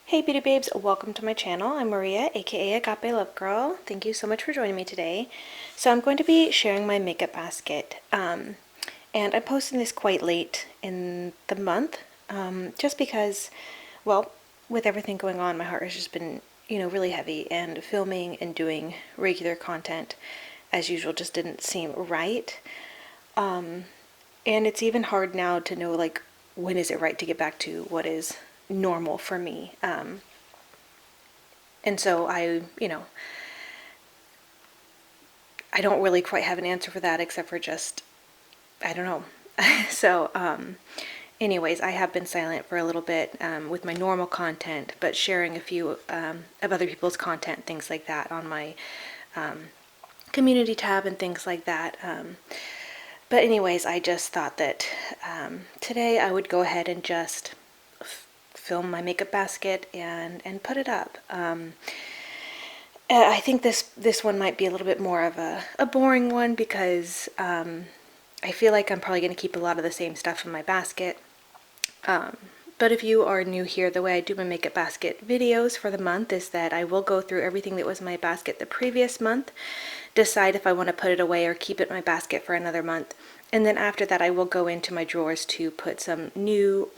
Hey beauty babes, welcome to my channel. I'm Maria, aka Agape Love Girl. Thank you so much for joining me today. So I'm going to be sharing my makeup basket, and I'm posting this quite late in the month, just because, well, with everything going on, my heart has just been, really heavy, and filming and doing regular content as usual just didn't seem right. And it's even hard now to know, like, when is it right to get back to what is normal for me. And so I don't really quite have an answer for that except for just, I don't know. So, anyways, I have been silent for a little bit with my normal content, but sharing a few of other people's content, things like that, on my community tab and things like that. But anyways, I just thought that today I would go ahead and just film my makeup basket and put it up. I think this one might be a little bit more of a boring one because I feel like I'm probably going to keep a lot of the same stuff in my basket. But if you are new here, the way I do my makeup basket videos for the month is that I will go through everything that was in my basket the previous month, decide if I want to put it away or keep it in my basket for another month, and then after that I will go into my drawers to put some new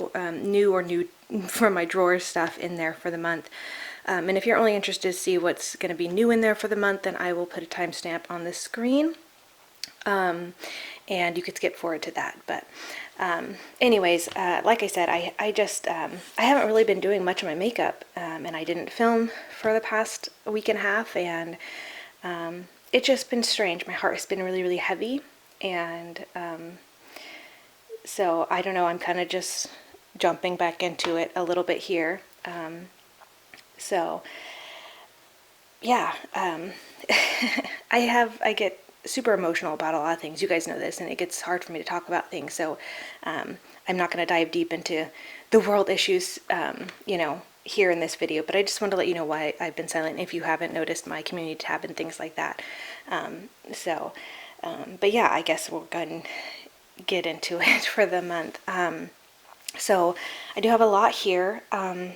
for my drawer stuff in there for the month. And if you're only interested to see what's going to be new in there for the month, then I will put a timestamp on the screen. And you could skip forward to that. But anyways, like I said, I just I haven't really been doing much of my makeup, and I didn't film for the past week and a half, and it's just been strange. My heart has been really, really heavy, and so I don't know, I'm kind of just jumping back into it a little bit here. So yeah, I get super emotional about a lot of things. You guys know this, and it gets hard for me to talk about things. So I'm not going to dive deep into the world issues, here in this video, but I just wanted to let you know why I've been silent if you haven't noticed my community tab and things like that. But yeah, I guess we'll go ahead and get into it for the month. So I do have a lot here, and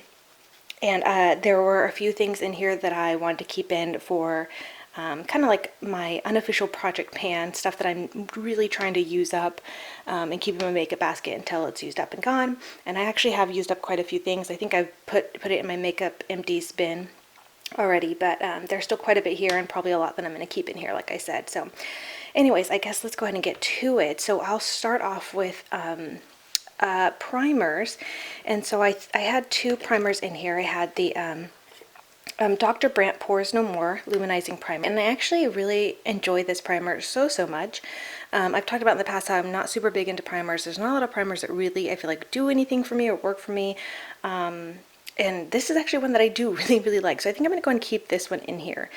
there were a few things in here that I wanted to keep in for kind of like my unofficial project pan, stuff that I'm really trying to use up and keep in my makeup basket until it's used up and gone. And I actually have used up quite a few things. I think I've put it in my makeup empties bin already, but there's still quite a bit here and probably a lot that I'm going to keep in here, like I said. So anyways, I guess let's go ahead and get to it. So I'll start off with primers, and so I had two primers in here. I had the Dr. Brandt Pores No More Luminizing Primer, and I actually really enjoy this primer so much. I've talked about in the past how I'm not super big into primers. There's not a lot of primers that really I feel like do anything for me or work for me. And this is actually one that I do really like. So I think I'm going to go and keep this one in here.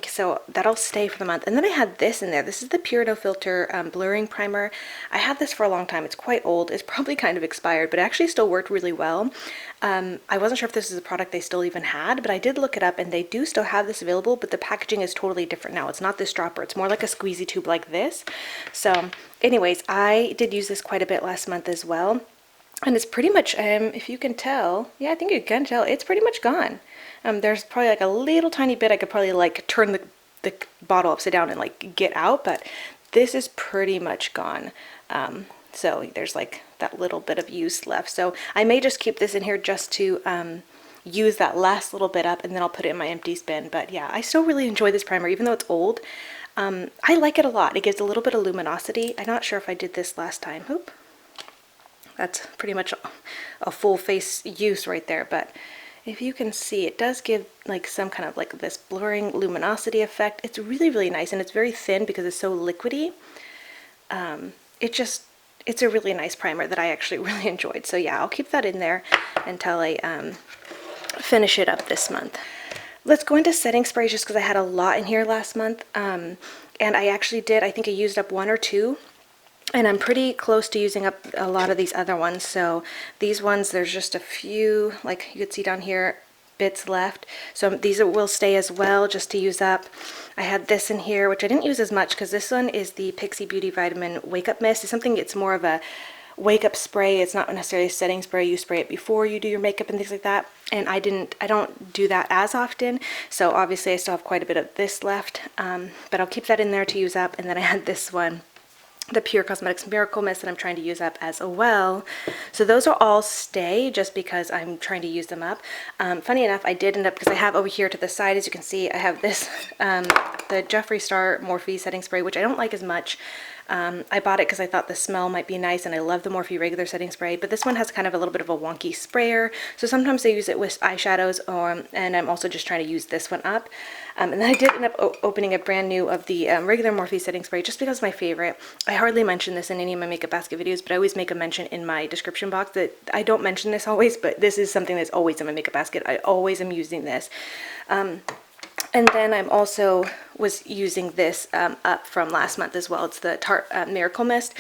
So that'll stay for the month. And then I had this in there. This is the Pure No Filter Blurring Primer. I had this for a long time. It's quite old. It's probably kind of expired, but it actually still worked really well. I wasn't sure if this is a product they still even had, but I did look it up and they do still have this available, but the packaging is totally different now. It's not this dropper. It's more like a squeezy tube like this. So anyways, I did use this quite a bit last month as well. And it's pretty much, if you can tell, yeah, I think you can tell, it's pretty much gone. There's probably like a little tiny bit I could probably like turn the bottle upside down and like get out, but this is pretty much gone. So there's like that little bit of use left. So I may just keep this in here just to use that last little bit up, and then I'll put it in my empties bin. But yeah, I still really enjoy this primer, even though it's old. I like it a lot. It gives a little bit of luminosity. I'm not sure if I did this last time. Oop. That's pretty much a full face use right there, but if you can see, it does give like some kind of like this blurring luminosity effect. It's really nice, and it's very thin because it's so liquidy. It's a really nice primer that I actually really enjoyed. So yeah, I'll keep that in there until I finish it up this month. Let's go into setting sprays just because I had a lot in here last month, and I actually did, I think I used up one or two. And I'm pretty close to using up a lot of these other ones. So these ones, there's just a few, like you could see down here, bits left. So these will stay as well, just to use up. I had this in here, which I didn't use as much because this one is the Pixie Beauty Vitamin Wake Up Mist. It's something, it's more of a wake up spray. It's not necessarily a setting spray. You spray it before you do your makeup and things like that. And I don't do that as often. So obviously I still have quite a bit of this left, but I'll keep that in there to use up. And then I had this one, the Pure Cosmetics Miracle Mist, that I'm trying to use up as well. So those will all stay just because I'm trying to use them up. Funny enough, I did end up, because I have over here to the side, as you can see, I have this, the Jeffree Star Morphe setting spray, which I don't like as much. I bought it because I thought the smell might be nice, and I love the Morphe regular setting spray, but this one has kind of a little bit of a wonky sprayer, so sometimes I use it with eyeshadows, and I'm also just trying to use this one up. And then I did end up opening a brand new of the regular Morphe setting spray just because it's my favorite. I hardly mention this in any of my makeup basket videos, but I always make a mention in my description box that I don't mention this always, but this is something that's always in my makeup basket. I always am using this. And then I'm also was using this up from last month as well. It's the Tarte Miracle Mist,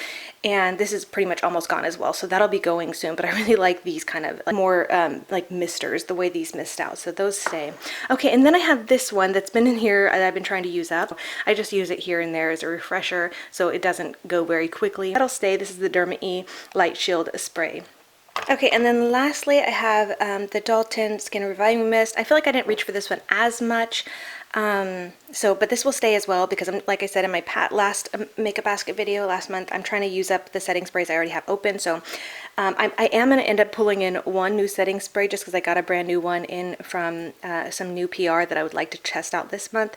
and this is pretty much almost gone as well, so that'll be going soon. But I really like these kind of more like misters, the way these mist out, so those stay. Okay, and then I have this one that's been in here that I've been trying to use up. I just use it here and there as a refresher, so it doesn't go very quickly. That'll stay. This is the Derma E Light Shield Spray. Okay, and then lastly I have the Dalton Skin Reviving Mist. I feel like I didn't reach for this one as much, but this will stay as well because I'm, like I said in my last makeup basket video last month, I'm trying to use up the setting sprays I already have open. So I am going to end up pulling in one new setting spray just because I got a brand new one in from some new PR that I would like to test out this month.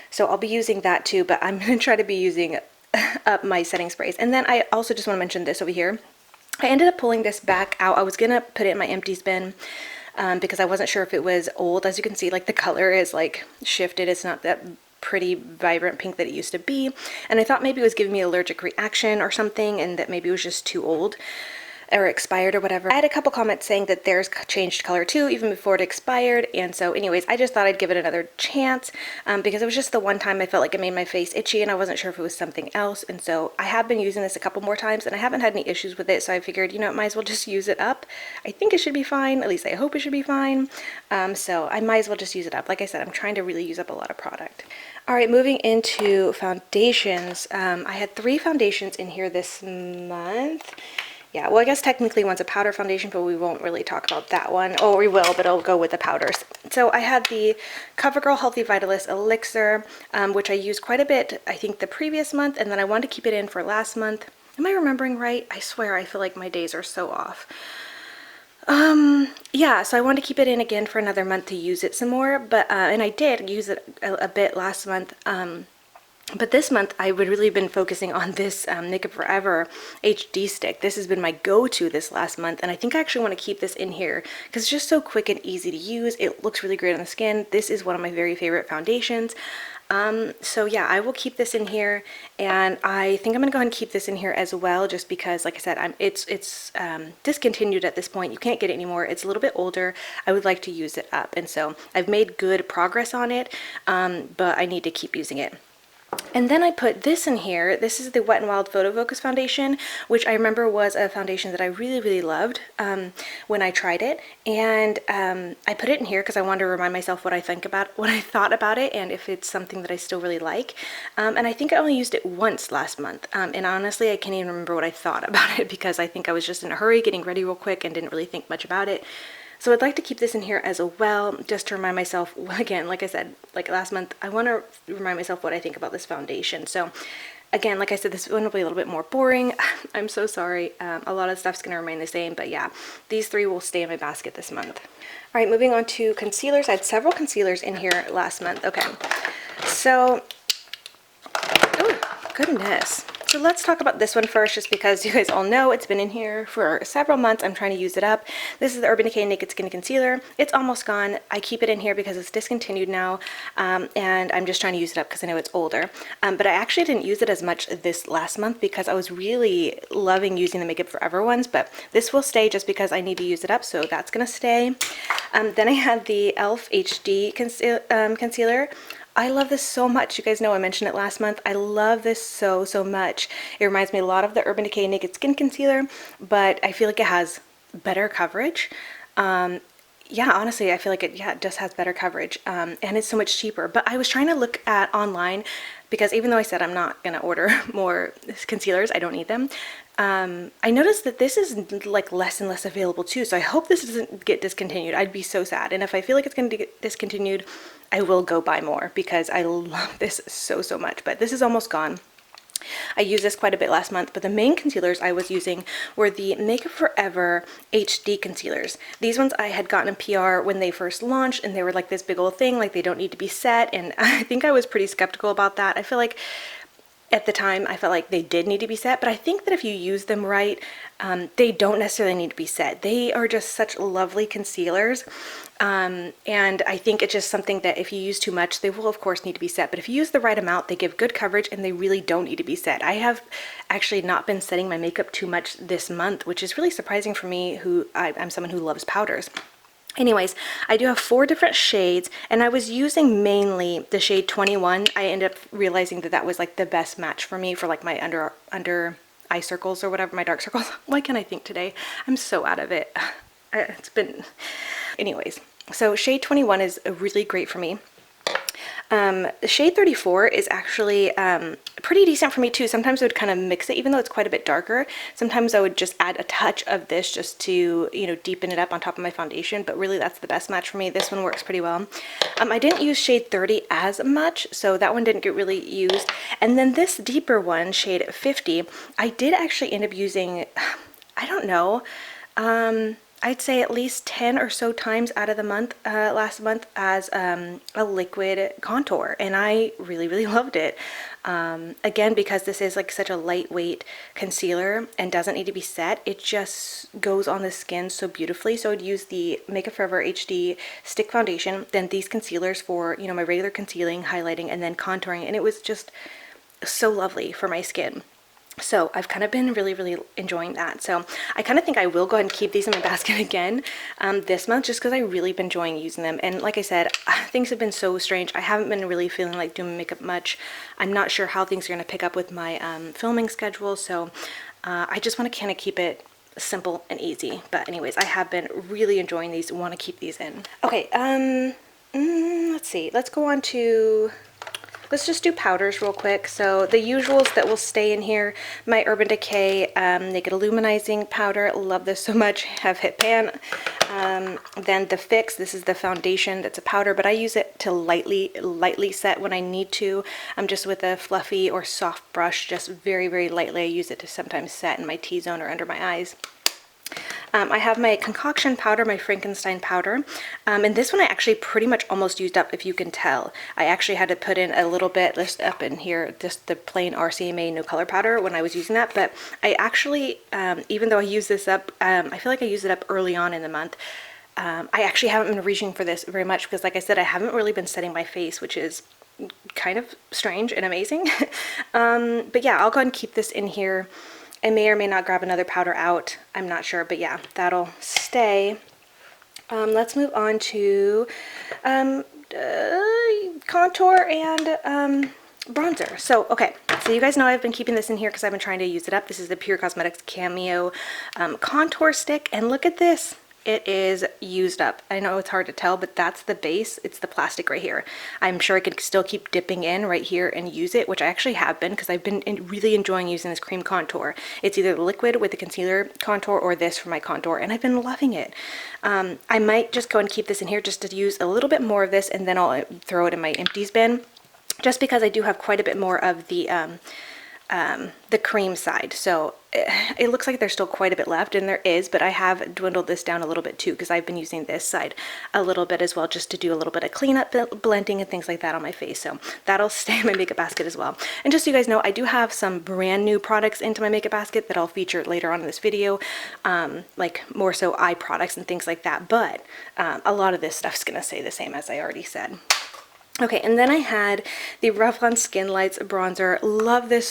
So I'll be using that too, but I'm going to try to be using up my setting sprays. And then I also just want to mention this over here. I ended up pulling this back out. I was gonna put it in my empties bin because I wasn't sure if it was old. As you can see, like the color is like shifted. It's not that pretty vibrant pink that it used to be. And I thought maybe it was giving me an allergic reaction or something, and that maybe it was just too old or expired or whatever. I had a couple comments saying that theirs changed color too, even before it expired. And so anyways, I just thought I'd give it another chance because it was just the one time I felt like it made my face itchy and I wasn't sure if it was something else. And so I have been using this a couple more times and I haven't had any issues with it. So I figured, you know, might as well just use it up. I think it should be fine. At least I hope it should be fine. So I might as well just use it up. Like I said, I'm trying to really use up a lot of product. All right, moving into foundations. I had 3 foundations in here this month. Yeah, well, I guess technically one's a powder foundation, but we won't really talk about that one. Oh, we will, but I'll go with the powders. So I had the Covergirl Healthy Vitalist Elixir, which I used quite a bit, I think, the previous month, and then I wanted to keep it in for last month. Am I remembering right? I swear I feel like my days are so off. Yeah, so I wanted to keep it in again for another month to use it some more, but, and I did use it a bit last month. But this month, I would really been focusing on this Makeup Forever HD stick. This has been my go-to this last month, and I think I actually want to keep this in here because it's just so quick and easy to use. It looks really great on the skin. This is one of my very favorite foundations. So yeah, I will keep this in here, and I think I'm gonna go ahead and keep this in here as well, just because, like I said, it's discontinued at this point. You can't get it anymore. It's a little bit older. I would like to use it up, and so I've made good progress on it, but I need to keep using it. And then I put this in here. This is the Wet n Wild Photo Focus foundation, which I remember was a foundation that I really, really loved when I tried it. And I put it in here because I wanted to remind myself what I thought about it, and if it's something that I still really like. And I think I only used it once last month. And honestly, I can't even remember what I thought about it because I think I was just in a hurry getting ready real quick and didn't really think much about it. So I'd like to keep this in here as well, just to remind myself, again, like I said, like last month, I want to remind myself what I think about this foundation. So again, like I said, this one will be a little bit more boring. I'm so sorry. A lot of stuff's going to remain the same, but yeah, these 3 will stay in my basket this month. All right, moving on to concealers. I had several concealers in here last month. Okay, so, oh, goodness. So let's talk about this one first, just because you guys all know it's been in here for several months. I'm trying to use it up. This is the Urban Decay Naked Skin Concealer. It's almost gone. I keep it in here because it's discontinued now, and I'm just trying to use it up because I know it's older. But I actually didn't use it as much this last month because I was really loving using the Makeup Forever ones, but this will stay just because I need to use it up, so that's going to stay. Then I had the e.l.f. HD Concealer. I love this so much. You guys know I mentioned it last month. I love this so, so much. It reminds me a lot of the Urban Decay Naked Skin Concealer, but I feel like it has better coverage. Yeah, honestly, I feel like it just has better coverage, and it's so much cheaper. But I was trying to look at online because even though I said I'm not going to order more concealers, I don't need them, I noticed that this is like less and less available too, so I hope this doesn't get discontinued. I'd be so sad. And if I feel like it's going to get discontinued, I will go buy more because I love this so, so much. But this is almost gone. I used this quite a bit last month, but the main concealers I was using were the Makeup Forever HD concealers. These ones I had gotten in PR when they first launched, and they were like this big old thing, like they don't need to be set, and I think I was pretty skeptical about that. I feel like at the time, I felt like they did need to be set, but I think that if you use them right, they don't necessarily need to be set. They are just such lovely concealers, and I think it's just something that if you use too much, they will of course need to be set, but if you use the right amount, they give good coverage and they really don't need to be set. I have actually not been setting my makeup too much this month, which is really surprising for me, I'm someone who loves powders. Anyways, I do have 4 different shades, and I was using mainly the shade 21. I ended up realizing that that was like the best match for me for like my under eye circles or whatever, my dark circles. Why can't I think today? I'm so out of it. It's been... Anyways, so shade 21 is really great for me. Shade 34 is actually pretty decent for me too. Sometimes I would kind of mix it, even though it's quite a bit darker. Sometimes I would just add a touch of this just to, you know, deepen it up on top of my foundation, but really that's the best match for me. This one works pretty well. I didn't use shade 30 as much, so that one didn't get really used. And then this deeper one, shade 50, I did actually end up using, I don't know, I'd say at least 10 or so times out of the month, last month, as a liquid contour, and I really, really loved it. Again, because this is like such a lightweight concealer and doesn't need to be set, it just goes on the skin so beautifully. So I'd use the Makeup Forever HD stick foundation, then these concealers for, you know, my regular concealing, highlighting, and then contouring, and it was just so lovely for my skin. So I've kind of been really, really enjoying that. So I kind of think I will go ahead and keep these in my basket again this month, just because I've really been enjoying using them. And like I said, things have been so strange. I haven't been really feeling like doing makeup much. I'm not sure how things are going to pick up with my filming schedule. So I just want to kind of keep it simple and easy. But anyways, I have been really enjoying these. Want to keep these in. Okay, let's see. Let's go on to... Let's just do powders real quick. So the usuals that will stay in here, my Urban Decay Naked Illuminizing Powder. Love this so much. Have hit pan. Then the Fix. This is the foundation that's a powder, but I use it to lightly set when I need to. Just with a fluffy or soft brush, just very, very lightly. I use it to sometimes set in my T-zone or under my eyes. I have my concoction powder, my Frankenstein powder, and this one I actually pretty much almost used up, if you can tell. I actually had to put in a little bit, just up in here, just the plain RCMA no color powder when I was using that, but I actually, even though I use this up, I feel like I used it up early on in the month. I actually haven't been reaching for this very much because, like I said, I haven't really been setting my face, which is kind of strange and amazing. But yeah, I'll go ahead and keep this in here. I may or may not grab another powder out. I'm not sure, but yeah, that'll stay. Let's move on to contour and bronzer. So, okay, so you guys know I've been keeping this in here because I've been trying to use it up. This is the Pure Cosmetics Cameo contour stick, and look at this. It is used up. I know it's hard to tell, but that's the base. It's the plastic right here. I'm sure I could still keep dipping in right here and use it, which I actually have been because I've been really enjoying using this cream contour. It's either the liquid with the concealer contour or this for my contour, and I've been loving it. I might just go and keep this in here just to use a little bit more of this, and then I'll throw it in my empties bin, just because I do have quite a bit more of the cream side. So it looks like there's still quite a bit left, and there is, but I have dwindled this down a little bit too because I've been using this side a little bit as well, just to do a little bit of cleanup, blending, and things like that on my face. So that'll stay in my makeup basket as well. And just so you guys know, I do have some brand new products into my makeup basket that I'll feature later on in this video, like more so eye products and things like that, but a lot of this stuff's gonna stay the same, as I already said. Okay, and then I had the Revlon Skin Lights bronzer. Love this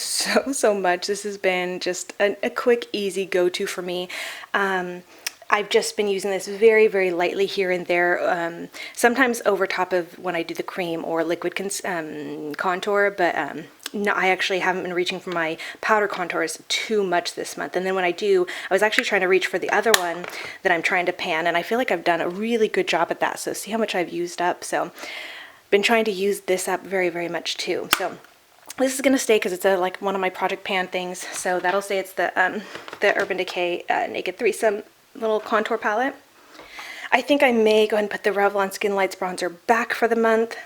so much. This has been just a quick, easy go-to for me. I've just been using this very, very lightly here and there, sometimes over top of when I do the cream or liquid contour, but no, I actually haven't been reaching for my powder contours too much this month. And then when I do, I was actually trying to reach for the other one that I'm trying to pan, and I feel like I've done a really good job at that. So see how much I've used up. So been trying to use this up very, very much too. So This is going to stay because it's like one of my project pan things. So that'll stay. It's the Urban Decay Naked Threesome little contour palette. I think I may go ahead and put the Revlon Skin Lights bronzer back for the month.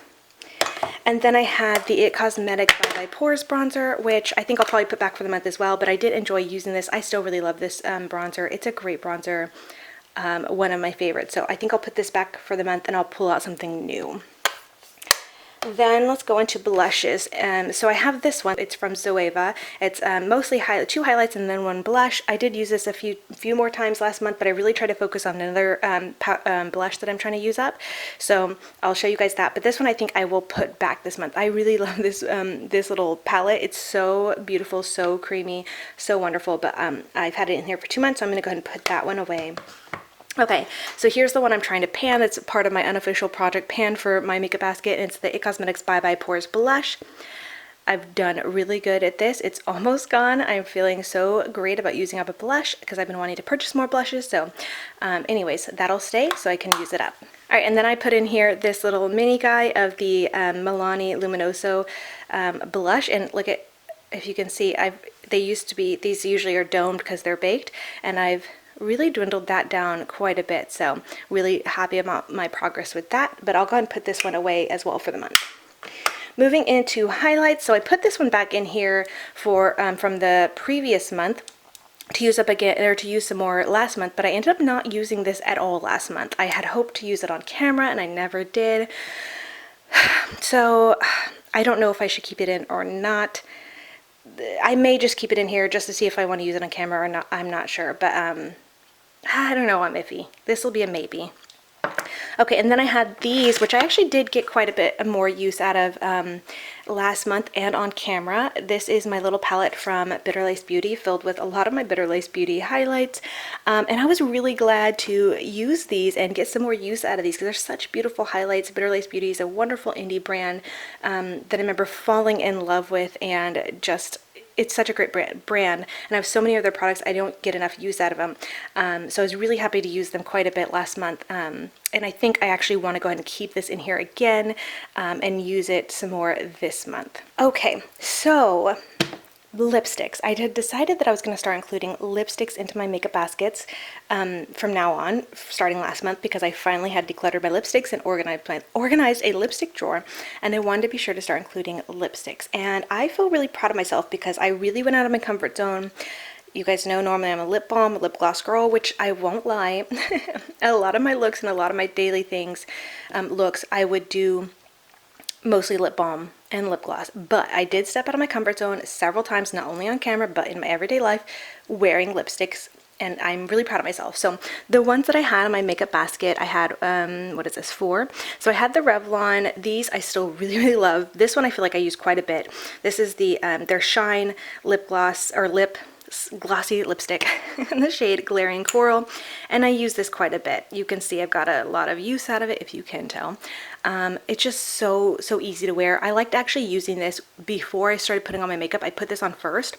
And then I had the It Cosmetics by Pores bronzer, which I think I'll probably put back for the month as well, but I did enjoy using this. I still really love this bronzer. It's a great bronzer, one of my favorites. So I think I'll put this back for the month and I'll pull out something new. Then let's go into blushes. So I have this one. It's from Zoeva. It's mostly two highlights and then one blush. I did use this a few more times last month, but I really try to focus on another blush that I'm trying to use up. So I'll show you guys that. But this one I think I will put back this month. I really love this this little palette. It's so beautiful, so creamy, so wonderful. But I've had it in here for 2 months, so I'm going to go ahead and put that one away. Okay, so here's the one I'm trying to pan. It's part of my unofficial project pan for my makeup basket. It's the It Cosmetics by Pores blush. I've done really good at this. It's almost gone. I'm feeling so great about using up a blush because I've been wanting to purchase more blushes. So anyways, that'll stay so I can use it up. All right, and then I put in here this little mini guy of the Milani Luminoso blush. And look at, if you can see, they used to be, these usually are domed because they're baked, and I've really dwindled that down quite a bit, so really happy about my progress with that. But I'll go ahead and put this one away as well for the month. Moving into highlights, so I put this one back in here for from the previous month to use up again, or to use some more last month, but I ended up not using this at all last month. I had hoped to use it on camera and I never did, so I don't know if I should keep it in or not. I may just keep it in here just to see if I want to use it on camera or not. I'm not sure, but I don't know, I'm iffy. This will be a maybe. Okay, and then I had these, which I actually did get quite a bit more use out of last month and on camera. This is my little palette from Bitter Lace Beauty, filled with a lot of my Bitter Lace Beauty highlights. And I was really glad to use these and get some more use out of these because they're such beautiful highlights. Bitter Lace Beauty is a wonderful indie brand that I remember falling in love with, and just it's such a great brand, and I have so many of their products, I don't get enough use out of them. So I was really happy to use them quite a bit last month. And I think I actually want to go ahead and keep this in here again and use it some more this month. Okay, so lipsticks. I had decided that I was going to start including lipsticks into my makeup baskets from now on, starting last month, because I finally had decluttered my lipsticks and organized a lipstick drawer, and I wanted to be sure to start including lipsticks. And I feel really proud of myself because I really went out of my comfort zone. You guys know normally I'm a lip balm, lip gloss girl, which I won't lie. A lot of my looks and a lot of my daily things, looks, I would do mostly lip balm and lip gloss, but I did step out of my comfort zone several times, not only on camera but in my everyday life, wearing lipsticks, and I'm really proud of myself. So the ones that I had in my makeup basket, I had what is this, 4. So I had the Revlon. These I still really love. This one I feel like I use quite a bit. This is the their Shine lip gloss, or lip glossy lipstick in the shade Glaring Coral, and I use this quite a bit. You can see I've got a lot of use out of it, if you can tell. It's just so easy to wear. I liked actually using this before I started putting on my makeup. I put this on first,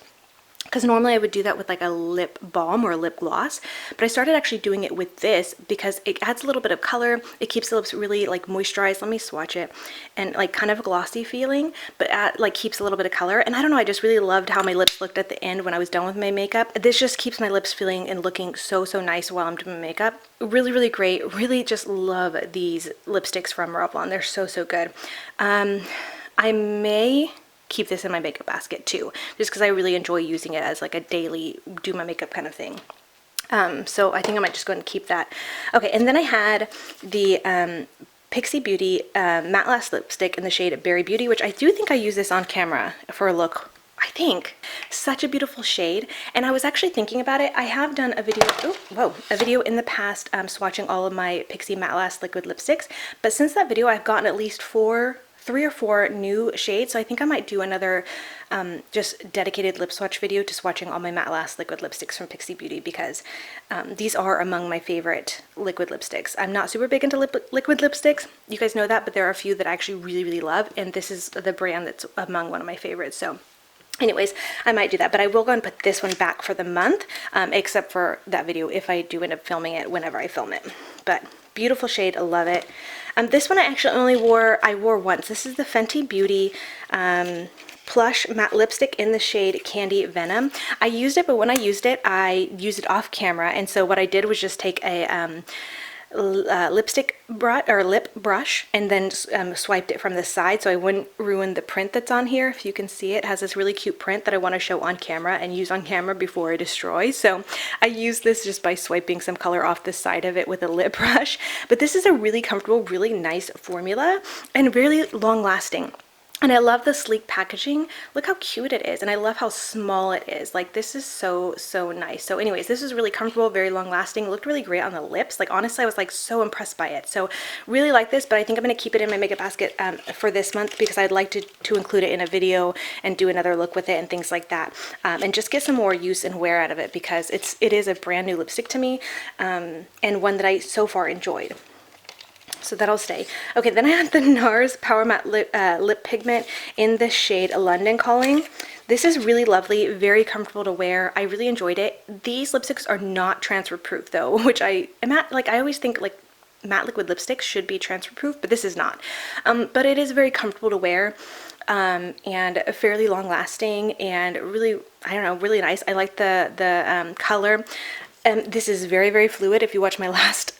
because normally I would do that with like a lip balm or a lip gloss, but I started actually doing it with this because it adds a little bit of color. It keeps the lips really like moisturized. Let me swatch it, and like kind of a glossy feeling, but like keeps a little bit of color. And I don't know, I just really loved how my lips looked at the end when I was done with my makeup. This just keeps my lips feeling and looking so nice while I'm doing my makeup. Really great. Really just love these lipsticks from Revlon. They're so good. I may keep this in my makeup basket too, just because I really enjoy using it as like a daily do my makeup kind of thing. So I think I might just go ahead and keep that. Okay, and then I had the Pixie Beauty Matte Lash Lipstick in the shade Berry Beauty, which I do think I use this on camera for a look. I think such a beautiful shade, and I was actually thinking about it. I have done a video in the past swatching all of my Pixie Matte Lash liquid lipsticks, but since that video I've gotten at least 3 or 4 new shades, so I think I might do another just dedicated lip swatch video to swatching all my Matte Lash liquid lipsticks from Pixie Beauty, because these are among my favorite liquid lipsticks. I'm not super big into liquid lipsticks, you guys know that, but there are a few that I actually really love, and this is the brand that's among one of my favorites. So anyways, I might do that, but I will go and put this one back for the month, except for that video if I do end up filming it whenever I film it. But beautiful shade, I love it. This one I actually I wore once. This is the Fenty Beauty Plush Matte Lipstick in the shade Candy Venom. I used it, but when I used it off camera, and so what I did was just take a lipstick brush or lip brush and then swiped it from the side so I wouldn't ruin the print that's on here. If you can see, it has this really cute print that I want to show on camera and use on camera before I destroy. So I used this just by swiping some color off the side of it with a lip brush. But this is a really comfortable, really nice formula and really long lasting. And I love the sleek packaging. Look how cute it is. And I love how small it is. Like, this is so, so nice. So anyways, this is really comfortable, very long lasting. Looked really great on the lips. Like, honestly, I was like so impressed by it. So really like this, but I think I'm going to keep it in my makeup basket for this month because I'd like to include it in a video and do another look with it and things like that. And just get some more use and wear out of it because it is a brand new lipstick to me and one that I so far enjoyed. So that'll stay. Okay, then I had the NARS Power Matte Lip Pigment in the shade London Calling. This is really lovely, very comfortable to wear. I really enjoyed it. These lipsticks are not transfer proof though, which I always think like matte liquid lipsticks should be transfer proof, but this is not. But it is very comfortable to wear and fairly long lasting and really, I don't know, really nice. I like the color. This is very, very fluid. If you watch my last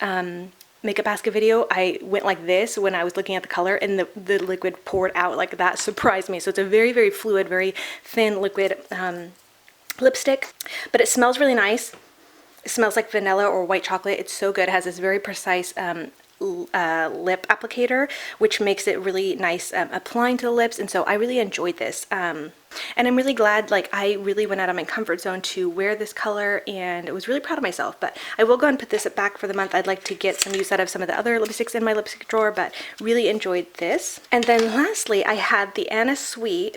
makeup basket video, I went like this when I was looking at the color and the liquid poured out. Like, that surprised me. So it's a very, very fluid, very thin liquid lipstick, but it smells really nice. It smells like vanilla or white chocolate. It's so good. It has this very precise lip applicator, which makes it really nice applying to the lips, and so I really enjoyed this. And I'm really glad, like, I really went out of my comfort zone to wear this color, and I was really proud of myself. But I will go and put this back for the month. I'd like to get some use out of some of the other lipsticks in my lipstick drawer, but really enjoyed this. And then lastly, I had the Anna Sway,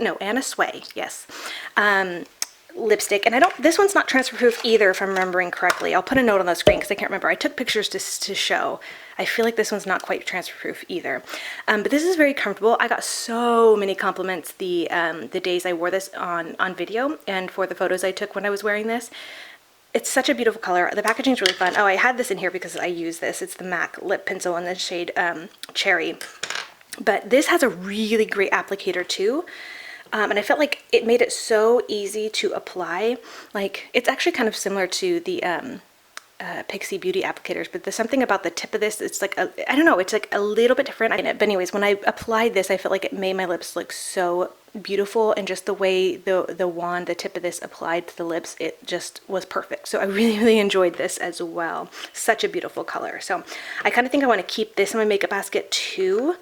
yes, lipstick, and this one's not transfer proof either, if I'm remembering correctly. I'll put a note on the screen because I can't remember. I took pictures to show. I feel like this one's not quite transfer proof either, but this is very comfortable. I got so many compliments the days I wore this on video and for the photos I took when I was wearing this. It's such a beautiful color. The packaging is really fun. Oh, I had this in here because I use this. It's the MAC lip pencil in the shade Cherry, but this has a really great applicator too. And I felt like it made it so easy to apply. Like, it's actually kind of similar to the Pixie Beauty applicators, but there's something about the tip of this, it's like, I don't know, it's like a little bit different. But anyways, when I applied this, I felt like it made my lips look so beautiful, and just the way the tip of this applied to the lips, it just was perfect. So I really, really enjoyed this as well. Such a beautiful color. So I kind of think I want to keep this in my makeup basket too.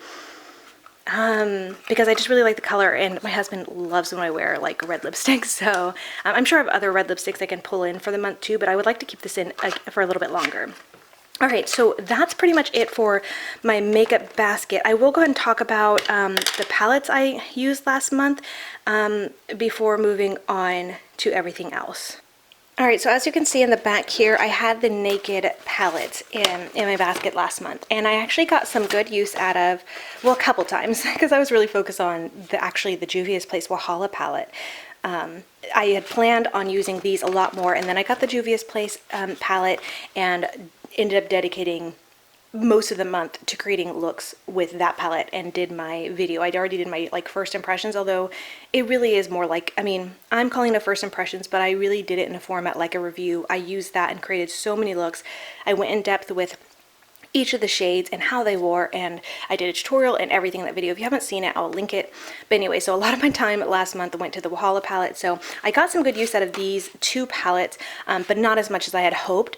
Because I just really like the color, and my husband loves when I wear like red lipstick, so I'm sure I have other red lipsticks I can pull in for the month too, but I would like to keep this in for a little bit longer. Alright, so that's pretty much it for my makeup basket. I will go ahead and talk about the palettes I used last month before moving on to everything else. Alright, so as you can see in the back here, I had the Naked palette in my basket last month, and I actually got some good use out of, well, a couple times, because I was really focused on the Juvia's Place Walhalla palette. I had planned on using these a lot more, and then I got the Juvia's Place palette and ended up dedicating most of the month to creating looks with that palette and did my video. I already did my first impressions, although it really is more like, I mean, I'm calling it first impressions, but I really did it in a format like a review. I used that and created so many looks. I went in depth with each of the shades and how they wore, and I did a tutorial and everything in that video. If you haven't seen it, I'll link it. But anyway, so a lot of my time last month went to the Walhalla palette, so I got some good use out of these two palettes, but not as much as I had hoped,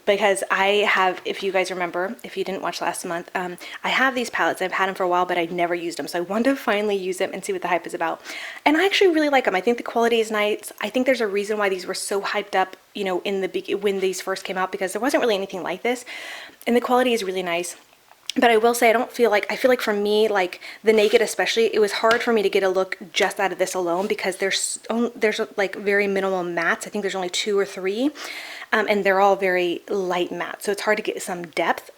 because I have, if you guys remember, if you didn't watch last month, I have these palettes. I've had them for a while, but I never used them, so I wanted to finally use them and see what the hype is about. And I actually really like them. I think the quality is nice. I think there's a reason why these were so hyped up, you know, when these first came out, because there wasn't really anything like this, and the quality is really nice. But I will say, I feel like for me, like the Naked especially, it was hard for me to get a look just out of this alone, because there's like very minimal mattes. I think there's only 2 or 3, and they're all very light matte, so it's hard to get some depth.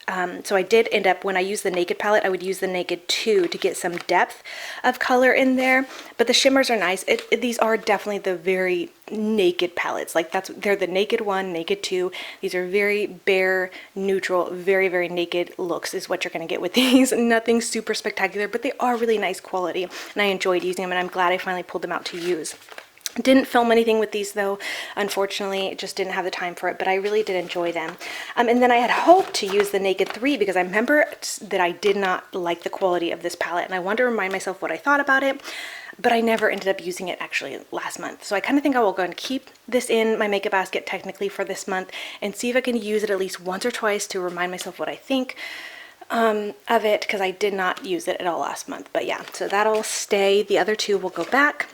So I did end up, when I used the Naked palette, I would use the Naked 2 to get some depth of color in there. But the shimmers are nice. These are definitely the very naked palettes. Like they're the naked 1, naked 2. These are very bare, neutral, very, very naked looks is what you're going to get with these. Nothing super spectacular, but they are really nice quality, and I enjoyed using them, and I'm glad I finally pulled them out to use. Didn't film anything with these though, unfortunately. Just didn't have the time for it, but I really did enjoy them. And then I had hoped to use the Naked 3 because I remember that I did not like the quality of this palette, and I wanted to remind myself what I thought about it, but I never ended up using it actually last month. So I kind of think I will go and keep this in my makeup basket technically for this month and see if I can use it at least once or twice to remind myself what I think of it, because I did not use it at all last month. But yeah, so that'll stay. The other 2 will go back.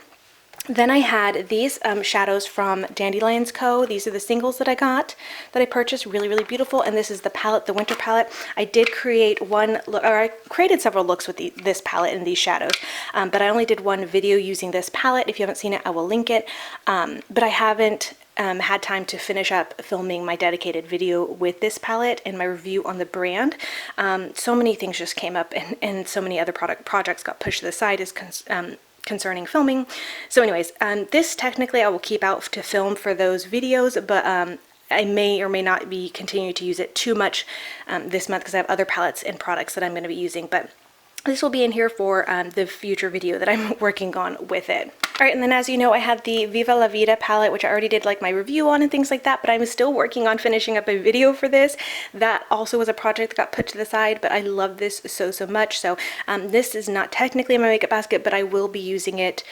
Then I had these shadows from Dandylions Co. These are the singles that I got, that I purchased. Really, really beautiful. And this is the palette, the winter palette. I did create one look, or I created several looks with this palette and these shadows, but I only did one video using this palette. If you haven't seen it, I will link it. But I haven't had time to finish up filming my dedicated video with this palette and my review on the brand. So many things just came up, and so many other projects got pushed to the side concerning filming. So anyways, this technically I will keep out to film for those videos, but I may or may not be continuing to use it too much this month because I have other palettes and products that I'm going to be using, but this will be in here for the future video that I'm working on with it. All right, and then as you know, I had the Viva La Vida palette, which I already did like my review on and things like that, but I'm still working on finishing up a video for this. That also was a project that got put to the side, but I love this so, so much. So this is not technically in my makeup basket, but I will be using it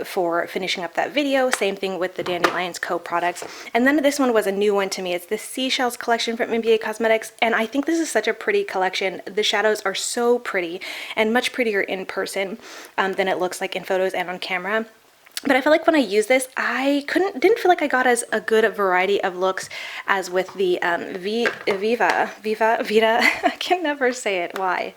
for finishing up that video. Same thing with the Dandylions Co. products. And then this one was a new one to me. It's the Seashells collection from NBA Cosmetics, and I think this is such a pretty collection. The shadows are so pretty and much prettier in person than it looks like in photos and on camera. But I feel like when I use this, I didn't feel like I got as a good variety of looks as with the Vita, I can never say it, why?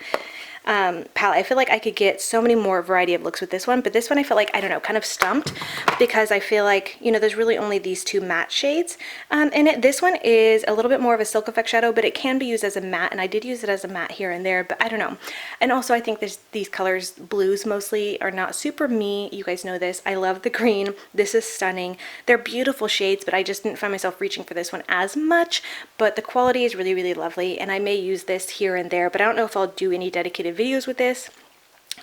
Palette. I feel like I could get so many more variety of looks with this one, but this one I feel like, I don't know, kind of stumped, because I feel like, you know, there's really only these 2 matte shades in it. This one is a little bit more of a silk effect shadow, but it can be used as a matte, and I did use it as a matte here and there, but I don't know. And also I think these colors, blues mostly, are not super me. You guys know this. I love the green. This is stunning. They're beautiful shades, but I just didn't find myself reaching for this one as much, but the quality is really, really lovely, and I may use this here and there, but I don't know if I'll do any dedicated videos with this.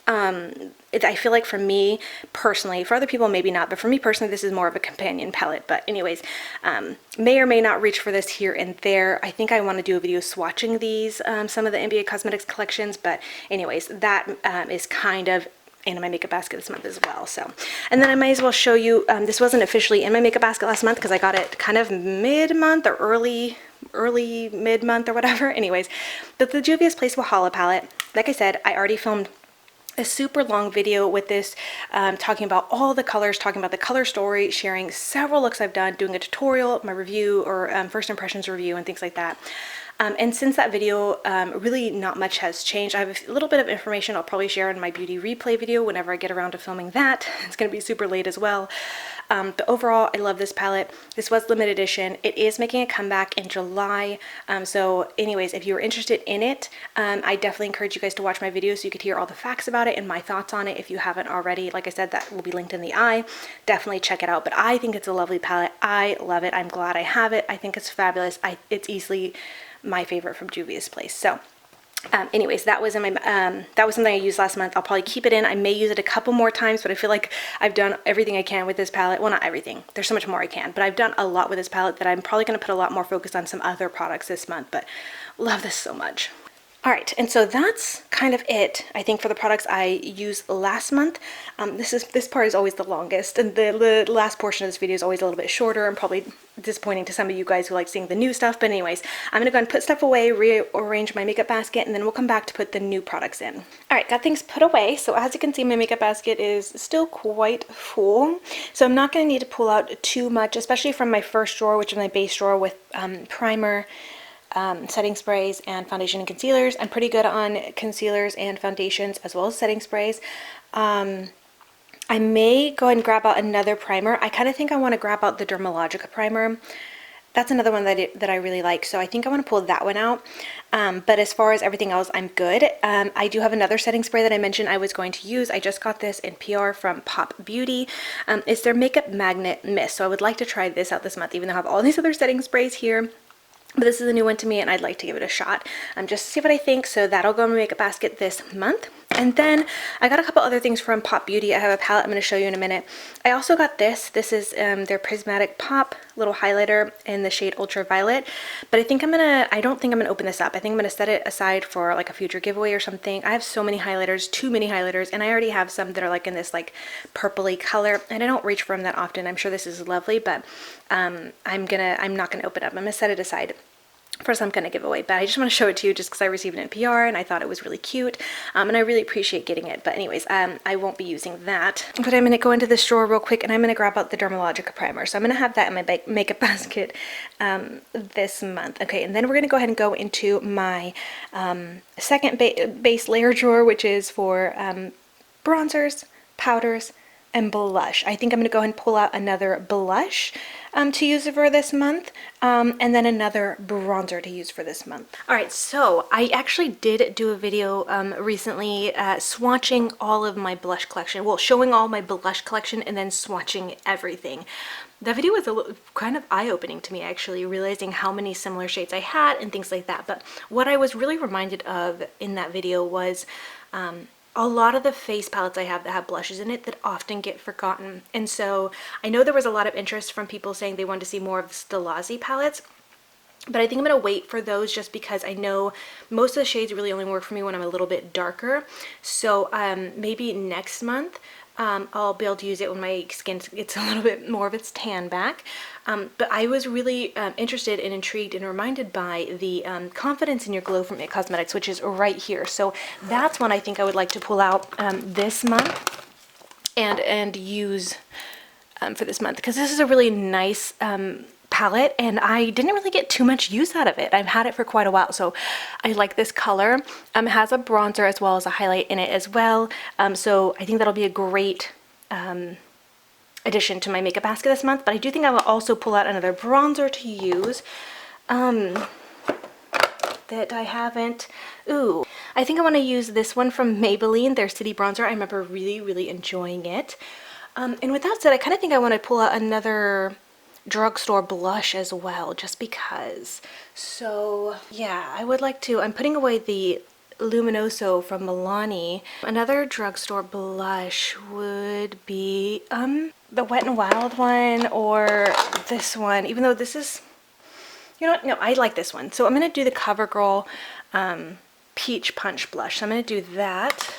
I feel like for me personally, for other people maybe not, but for me personally, this is more of a companion palette. But anyways, may or may not reach for this here and there. I think I want to do a video swatching these, some of the NBA Cosmetics collections, but anyways, that is kind of in my makeup basket this month as well. So, and then I might as well show you, this wasn't officially in my makeup basket last month because I got it kind of mid-month or early mid-month or whatever. Anyways, but the Juvia's Place Valhalla palette, like I said, I already filmed a super long video with this, talking about all the colors, talking about the color story, sharing several looks I've done, doing a tutorial, my review, or first impressions review and things like that. And since that video, really not much has changed. I have a little bit of information I'll probably share in my beauty replay video whenever I get around to filming that. It's going to be super late as well. But overall, I love this palette. This was limited edition. It is making a comeback in July. So anyways, if you were interested in it, I definitely encourage you guys to watch my video so you could hear all the facts about it and my thoughts on it. If you haven't already, like I said, that will be linked in the eye. Definitely check it out. But I think it's a lovely palette. I love it. I'm glad I have it. I think it's fabulous. It's easily my favorite from Juvia's Place. So anyways, that was in my that was something I used last month. I'll probably keep it in. I may use it a couple more times, but I feel like I've done everything I can with this palette. Well, not everything, there's so much more I can, but I've done a lot with this palette that I'm probably going to put a lot more focus on some other products this month. But love this so much. All right, and so that's kind of it, I think, for the products I used last month. This part is always the longest, and the last portion of this video is always a little bit shorter and probably disappointing to some of you guys who like seeing the new stuff. But anyways, I'm gonna go and put stuff away, rearrange my makeup basket, and then we'll come back to put the new products in. All right, got things put away. So as you can see, my makeup basket is still quite full. So I'm not gonna need to pull out too much, especially from my first drawer, which is my base drawer with primer, setting sprays, and foundation and concealers. I'm pretty good on concealers and foundations as well as setting sprays. I may go and grab out another primer. I kind of think I want to grab out the Dermalogica primer. That's another one that I really like, so I think I want to pull that one out. But as far as everything else, I'm good. I do have another setting spray that I mentioned I was going to use. I just got this in PR from Pop Beauty. It's their Makeup Magnet Mist, so I would like to try this out this month, even though I have all these other setting sprays here. But this is a new one to me, and I'd like to give it a shot just to see what I think. So that'll go in my makeup basket this month. And then I got a couple other things from Pop Beauty. I have a palette I'm going to show you in a minute. I also got this. This is their Prismatic Pop little highlighter in the shade Ultraviolet. But I think I don't think I'm going to open this up. I think I'm going to set it aside for like a future giveaway or something. I have so many highlighters, too many highlighters, and I already have some that are like in this like purpley color, and I don't reach for them that often. I'm sure this is lovely, but I'm not going to open it up. I'm going to set it aside for some kind of giveaway, but I just want to show it to you just because I received it in PR and I thought it was really cute, and I really appreciate getting it. But anyways, I won't be using that, but I'm going to go into this drawer real quick and I'm going to grab out the Dermalogica primer. So I'm going to have that in my makeup basket this month. Okay, and then we're going to go ahead and go into my second base layer drawer, which is for bronzers, powders, and blush. I think I'm going to go ahead and pull out another blush to use for this month, and then another bronzer to use for this month. Alright, so I actually did do a video recently swatching all of my blush collection, well, showing all my blush collection and then swatching everything. That video was kind of eye-opening to me, actually, realizing how many similar shades I had and things like that. But what I was really reminded of in that video was a lot of the face palettes I have that have blushes in it that often get forgotten. And so I know there was a lot of interest from people saying they wanted to see more of the Stilazzi palettes, but I think I'm going to wait for those just because I know most of the shades really only work for me when I'm a little bit darker. So maybe next month I'll be able to use it when my skin gets a little bit more of its tan back. But I was really interested and intrigued and reminded by the Confidence in Your Glow from It Cosmetics, which is right here. So that's one I think I would like to pull out this month and use for this month, because this is a really nice palette and I didn't really get too much use out of it. I've had it for quite a while, so I like this color. It has a bronzer as well as a highlight in it as well, so I think that'll be a great addition to my makeup basket this month. But I do think I will also pull out another bronzer to use that I haven't. Ooh, I think I want to use this one from Maybelline, their City Bronzer. I remember really enjoying it. And with that said, I kind of think I want to pull out another drugstore blush as well, just because. So yeah, I would like to. I'm putting away the Luminoso from Milani. Another drugstore blush would be the Wet n Wild one, or this one, even though this is, you know what, no, I like this one. So I'm going to do the Covergirl Peach Punch blush. So I'm going to do that.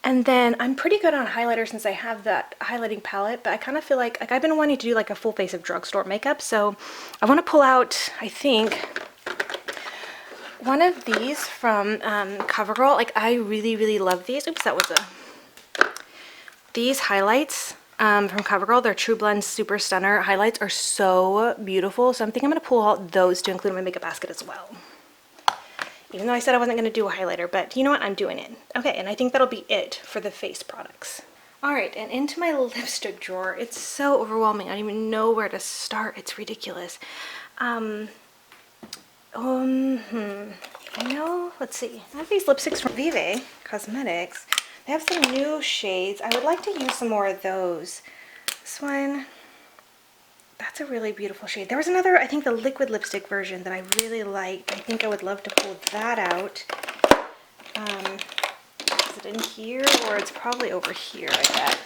And then I'm pretty good on highlighter since I have that highlighting palette, but I kind of feel like I've been wanting to do like a full face of drugstore makeup. So I want to pull out, I think, one of these from Covergirl. Like, I really love these. Oops, that was these highlights from Covergirl. Their True Blend Super Stunner highlights are so beautiful. So I'm thinking I'm going to pull out those to include in my makeup basket as well. Even though I said I wasn't going to do a highlighter, but you know what? I'm doing it. Okay, and I think that'll be it for the face products. Alright, and into my lipstick drawer. It's so overwhelming. I don't even know where to start. It's ridiculous. I know, let's see. I have these lipsticks from Vive Cosmetics. They have some new shades. I would like to use some more of those. This one, that's a really beautiful shade. There was another, I think the liquid lipstick version that I really like. I think I would love to pull that out. Is it in here, or it's probably over here, I bet.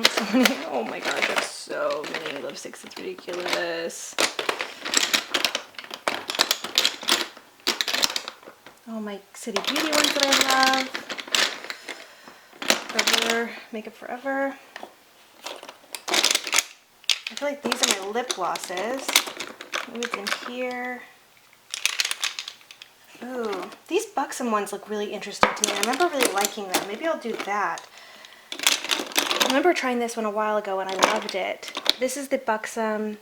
So many, oh my gosh, I have so many lipsticks, it's ridiculous. Oh, my City Beauty ones that I love. Forever, Makeup Forever. I feel like these are my lip glosses. Maybe it's in here. Ooh, these Buxom ones look really interesting to me. I remember really liking them. Maybe I'll do that. I remember trying this one a while ago and I loved it. This is the Buxom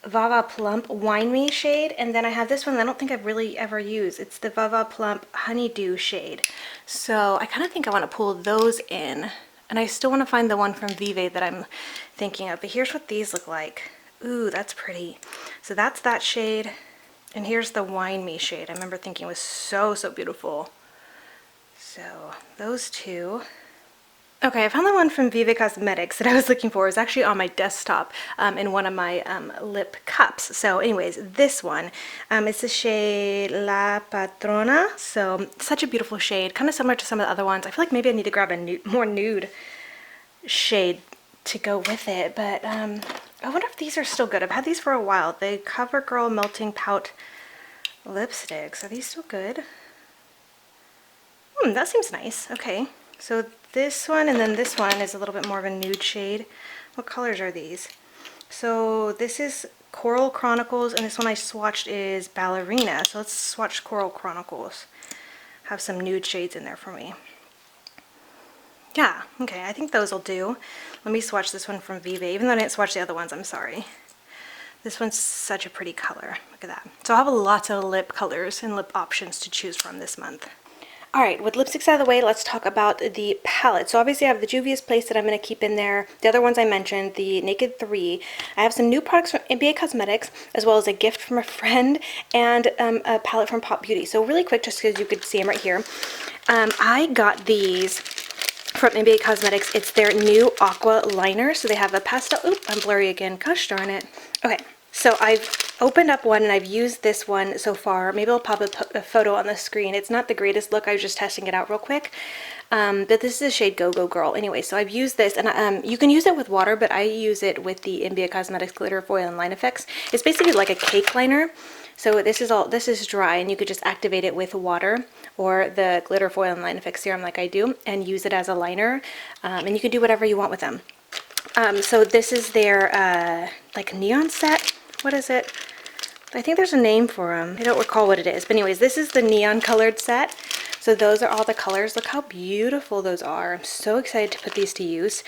Vive Plump Wine Me shade, and then I have this one that I don't think I've really ever used. It's the Vive Plump Honeydew shade. So I kind of think I want to pull those in, and I still want to find the one from Vive that I'm thinking of. But here's what these look like. Ooh, that's pretty. So that's that shade, and here's the Wine Me shade. I remember thinking it was so, so beautiful. So those two. Okay, I found the one from Vive Cosmetics that I was looking for. It's actually on my desktop in one of my lip cups. So anyways, this one is the shade La Patrona. So such a beautiful shade, kind of similar to some of the other ones. I feel like maybe I need to grab a more nude shade to go with it. But I wonder if these are still good. I've had these for a while. The Covergirl Melting Pout Lipsticks. Are these still good? That seems nice. Okay, so this one and then this one is a little bit more of a nude shade. What colors are these? So this is Coral Chronicles, and this one I swatched is Ballerina. So let's swatch Coral Chronicles. Have some nude shades in there for me. Yeah, okay, I think those will do. Let me swatch this one from Vive, even though I didn't swatch the other ones, I'm sorry. This one's such a pretty color. Look at that. So I have lots of lip colors and lip options to choose from this month. Alright, with lipsticks out of the way, let's talk about the palette. So obviously I have the Juvia's Place that I'm going to keep in there. The other ones I mentioned, the Naked 3. I have some new products from NBA Cosmetics, as well as a gift from a friend, and a palette from Pop Beauty. So really quick, just because you could see them right here. I got these from NBA Cosmetics. It's their new Aqua Liner. So they have a pastel. Oop, I'm blurry again. Gosh darn it. Okay. So I've opened up one and I've used this one so far. Maybe I'll pop a photo on the screen. It's not the greatest look. I was just testing it out real quick. But this is the shade Go Go Girl. Anyway, so I've used this, and you can use it with water, but I use it with the NBA Cosmetics Glitter Foil and Line Effects. It's basically like a cake liner. So this is dry, and you could just activate it with water or the Glitter Foil and Line Effects serum like I do, and use it as a liner. And you can do whatever you want with them. So this is their like neon set. What is it? I think there's a name for them. I don't recall what it is. But anyways, this is the neon colored set. So those are all the colors. Look how beautiful those are. I'm so excited to put these to use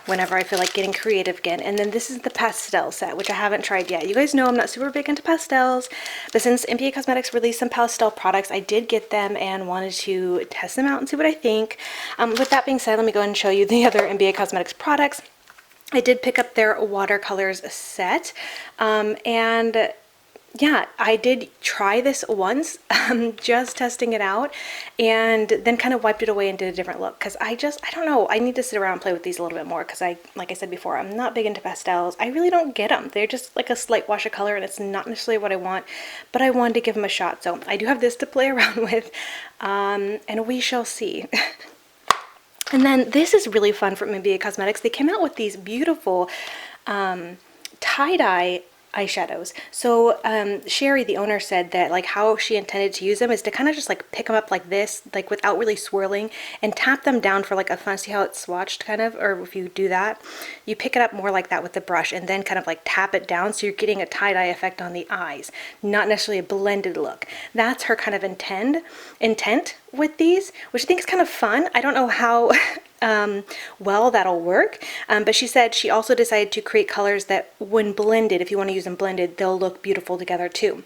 whenever I feel like getting creative again. And then this is the pastel set, which I haven't tried yet. You guys know I'm not super big into pastels, but since NBA Cosmetics released some pastel products, I did get them and wanted to test them out and see what I think. With that being said, let me go ahead and show you the other NBA Cosmetics products. I did pick up their watercolors set, and yeah, I did try this once, just testing it out, and then kind of wiped it away and did a different look, because I don't know, I need to sit around and play with these a little bit more, because like I said before, I'm not big into pastels. I really don't get them. They're just like a slight wash of color, and it's not necessarily what I want, but I wanted to give them a shot, so I do have this to play around with, and we shall see. And then this is really fun from NBA Cosmetics. They came out with these beautiful tie-dye eyeshadows. So Sherry, the owner, said that like how she intended to use them is to kind of just like pick them up like this, like without really swirling, and tap them down for like a fun, see how it's swatched kind of, or if you do that, you pick it up more like that with the brush and then kind of like tap it down so you're getting a tie-dye effect on the eyes, not necessarily a blended look. That's her kind of intent with these, which I think is kind of fun. I don't know how well that'll work, but she said she also decided to create colors that when blended, if you want to use them blended, they'll look beautiful together too.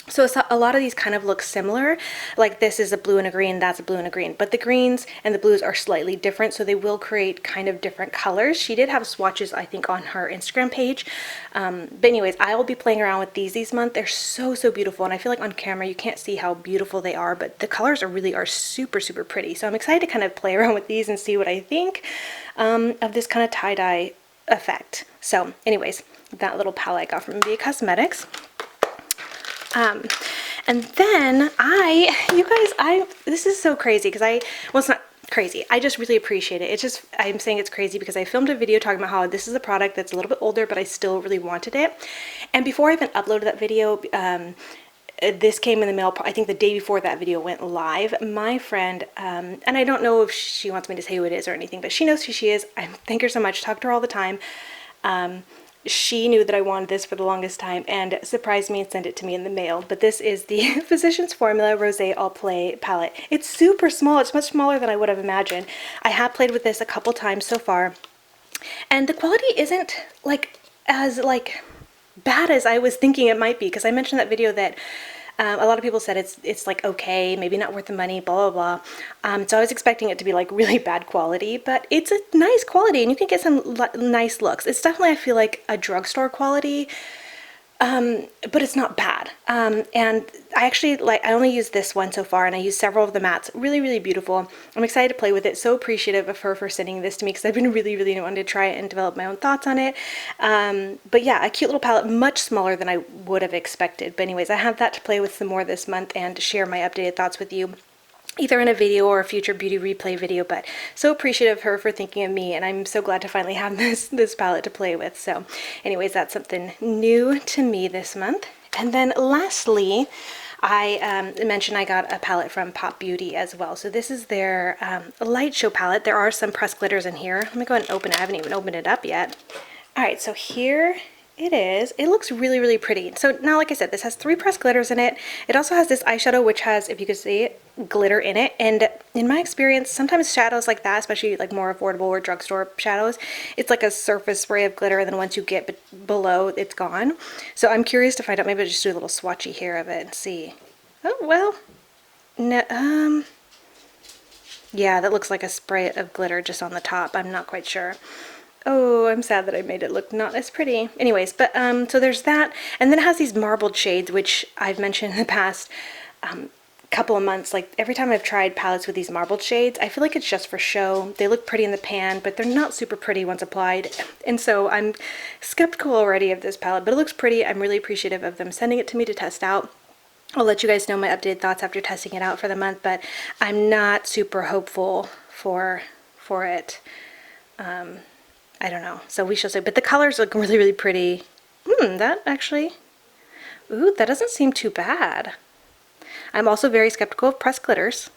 So a lot of these kind of look similar, like this is a blue and a green, that's a blue and a green, but the greens and the blues are slightly different, so they will create kind of different colors. She did have swatches, I think, on her Instagram page, but anyways, I will be playing around with these month. They're so, so beautiful, and I feel like on camera you can't see how beautiful they are, but the colors are super, super pretty, so I'm excited to kind of play around with these and see what I think of this kind of tie-dye effect. So anyways, that little palette I got from NBA Cosmetics. And then this is so crazy because well, it's not crazy. I just really appreciate it. I'm saying it's crazy because I filmed a video talking about how this is a product that's a little bit older, but I still really wanted it. And before I even uploaded that video, this came in the mail, I think the day before that video went live. My friend, and I don't know if she wants me to say who it is or anything, but she knows who she is. I thank her so much. Talk to her all the time. She knew that I wanted this for the longest time and surprised me and sent it to me in the mail. But this is the Physicians Formula Rosé All Play palette. It's super small. It's much smaller than I would have imagined. I have played with this a couple times so far, and the quality isn't like as like bad as I was thinking it might be, because I mentioned that video that a lot of people said it's like okay, maybe not worth the money, blah blah blah. So I was expecting it to be like really bad quality, but it's a nice quality and you can get some nice looks. It's definitely, I feel like, a drugstore quality, but it's not bad. And I actually I only used this one so far, and I used several of the mattes. Really, really beautiful. I'm excited to play with it. So appreciative of her for sending this to me, because I've been really, really wanting to try it and develop my own thoughts on it. But yeah, a cute little palette, much smaller than I would have expected. But anyways, I have that to play with some more this month and to share my updated thoughts with you, either in a video or a future beauty replay video. But so appreciative of her for thinking of me, and I'm so glad to finally have this palette to play with. So anyways, that's something new to me this month. And then lastly, I mentioned I got a palette from Pop Beauty as well. So this is their light show palette. There are some pressed glitters in here. Let me go ahead and open it. I haven't even opened it up yet. All right, so here it is. It looks really, really pretty. So now, like I said, this has 3 pressed glitters in it. It also has this eyeshadow, which has, if you can see it, glitter in it. And in my experience, sometimes shadows like that, especially like more affordable or drugstore shadows, it's like a surface spray of glitter, and then once you get below, it's gone. So I'm curious to find out. Maybe I'll just do a little swatchy here of it and see. Oh, well, no, yeah, that looks like a spray of glitter just on the top. I'm not quite sure. Oh, I'm sad that I made it look not as pretty. Anyways, but so there's that, and then it has these marbled shades, which I've mentioned in the past couple of months. Like every time I've tried palettes with these marbled shades, I feel like it's just for show. They look pretty in the pan, but they're not super pretty once applied, and so I'm skeptical already of this palette. But it looks pretty. I'm really appreciative of them sending it to me to test out. I'll let you guys know my updated thoughts after testing it out for the month, but I'm not super hopeful for it. I don't know, so we shall see. But the colors look really, really pretty. That actually, ooh, that doesn't seem too bad. I'm also very skeptical of pressed glitters,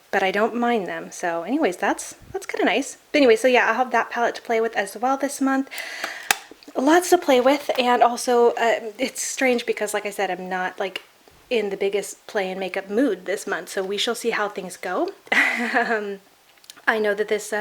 but I don't mind them. So anyways, that's kind of nice. But anyway, so yeah, I'll have that palette to play with as well this month. Lots to play with, and also it's strange because, like I said, I'm not like in the biggest play and makeup mood this month, so we shall see how things go. I know that this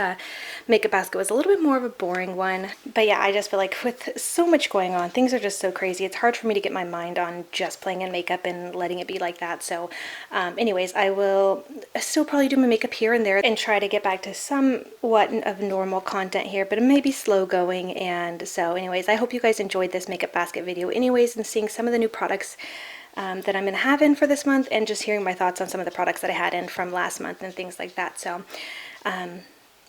makeup basket was a little bit more of a boring one, but yeah, I just feel like with so much going on, things are just so crazy. It's hard for me to get my mind on just playing in makeup and letting it be like that. So anyways, I will still probably do my makeup here and there and try to get back to somewhat of normal content here, but it may be slow going. And so anyways, I hope you guys enjoyed this makeup basket video anyways, and seeing some of the new products that I'm going to have in for this month, and just hearing my thoughts on some of the products that I had in from last month and things like that. So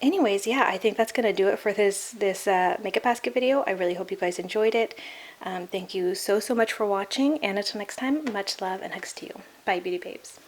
anyways, yeah, I think that's going to do it for this makeup basket video. I really hope you guys enjoyed it. Thank you so much for watching, and until next time, much love and hugs to you. Bye, beauty babes.